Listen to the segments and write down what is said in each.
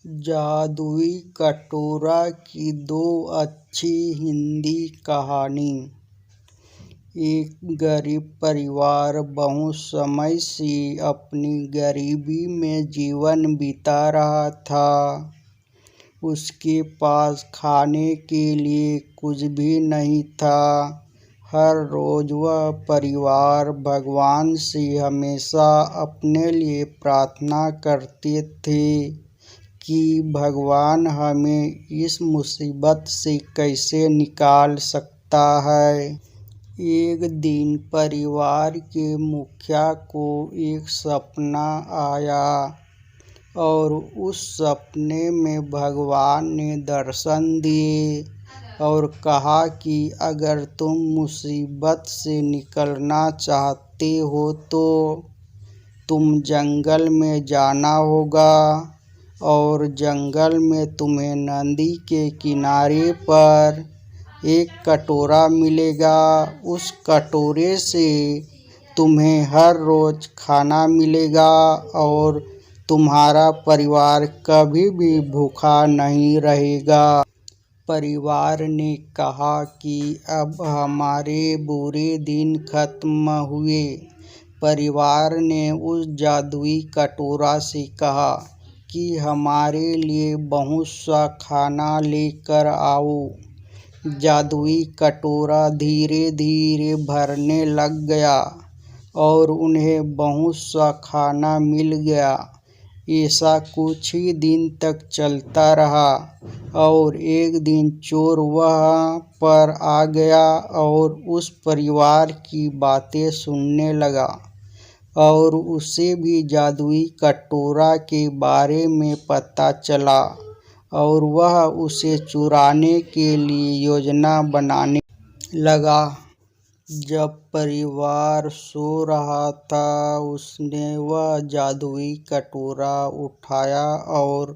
जादुई कटोरा की दो अच्छी हिंदी कहानी। एक गरीब परिवार बहुत समय से अपनी गरीबी में जीवन बिता रहा था। उसके पास खाने के लिए कुछ भी नहीं था। हर रोज वह परिवार भगवान से हमेशा अपने लिए प्रार्थना करते थे कि भगवान हमें इस मुसीबत से कैसे निकाल सकता है। एक दिन परिवार के मुखिया को एक सपना आया और उस सपने में भगवान ने दर्शन दिए और कहा कि अगर तुम मुसीबत से निकलना चाहते हो तो तुम जंगल में जाना होगा और जंगल में तुम्हें नदी के किनारे पर एक कटोरा मिलेगा। उस कटोरे से तुम्हें हर रोज खाना मिलेगा और तुम्हारा परिवार कभी भी भूखा नहीं रहेगा। परिवार ने कहा कि अब हमारे बुरे दिन खत्म हुए। परिवार ने उस जादुई कटोरा से कहा कि हमारे लिए बहुत सा खाना लेकर आओ। जादुई कटोरा धीरे धीरे भरने लग गया और उन्हें बहुत सा खाना मिल गया। ऐसा कुछ ही दिन तक चलता रहा और एक दिन चोर वहाँ पर आ गया और उस परिवार की बातें सुनने लगा और उसे भी जादुई कटोरा के बारे में पता चला और वह उसे चुराने के लिए योजना बनाने लगा। जब परिवार सो रहा था उसने वह जादुई कटोरा उठाया और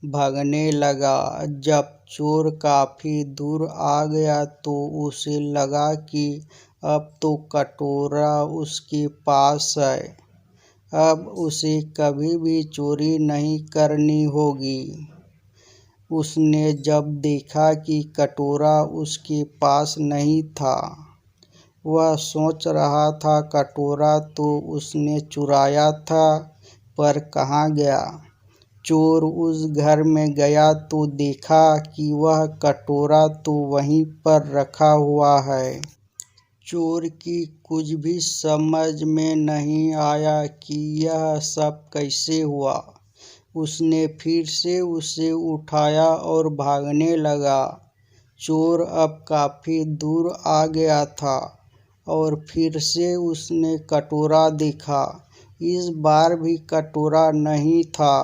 भागने लगा। जब चोर काफी दूर आ गया तो उसे लगा कि अब तो कटोरा उसके पास है। अब उसे कभी भी चोरी नहीं करनी होगी। उसने जब देखा कि कटोरा उसके पास नहीं था, वह सोच रहा था कटोरा तो उसने चुराया था पर कहाँ गया। चोर उस घर में गया तो देखा कि वह कटोरा तो वहीं पर रखा हुआ है। चोर की कुछ भी समझ में नहीं आया कि यह सब कैसे हुआ। उसने फिर से उसे उठाया और भागने लगा। चोर अब काफी दूर आ गया था और फिर से उसने कटोरा देखा। इस बार भी कटोरा नहीं था।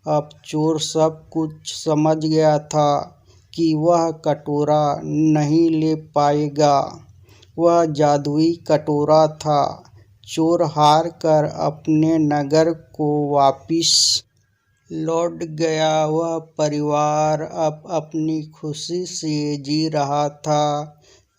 अब चोर सब कुछ समझ गया था कि वह कटोरा नहीं ले पाएगा। वह जादुई कटोरा था। चोर हार कर अपने नगर को वापिस लौट गया। वह परिवार अब अपनी खुशी से जी रहा था।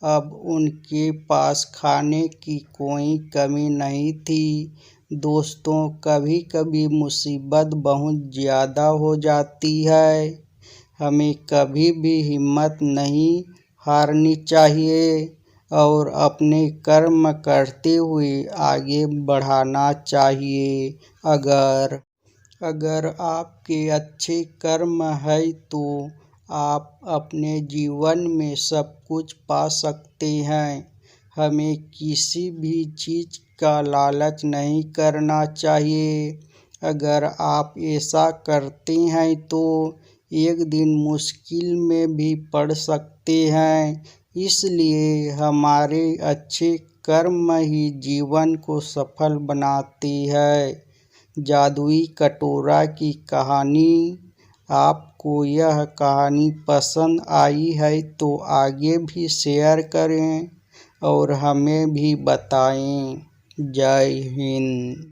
अब उनके पास खाने की कोई कमी नहीं थी। दोस्तों, कभी कभी मुसीबत बहुत ज़्यादा हो जाती है। हमें कभी भी हिम्मत नहीं हारनी चाहिए और अपने कर्म करते हुए आगे बढ़ाना चाहिए। अगर आपके अच्छे कर्म है तो आप अपने जीवन में सब कुछ पा सकते हैं। हमें किसी भी चीज़ का लालच नहीं करना चाहिए। अगर आप ऐसा करते हैं तो एक दिन मुश्किल में भी पड़ सकते हैं। इसलिए हमारे अच्छे कर्म ही जीवन को सफल बनाते हैं। जादुई कटोरा की कहानी। आपको यह कहानी पसंद आई है तो आगे भी शेयर करें और हमें भी बताएं। जय हिंद।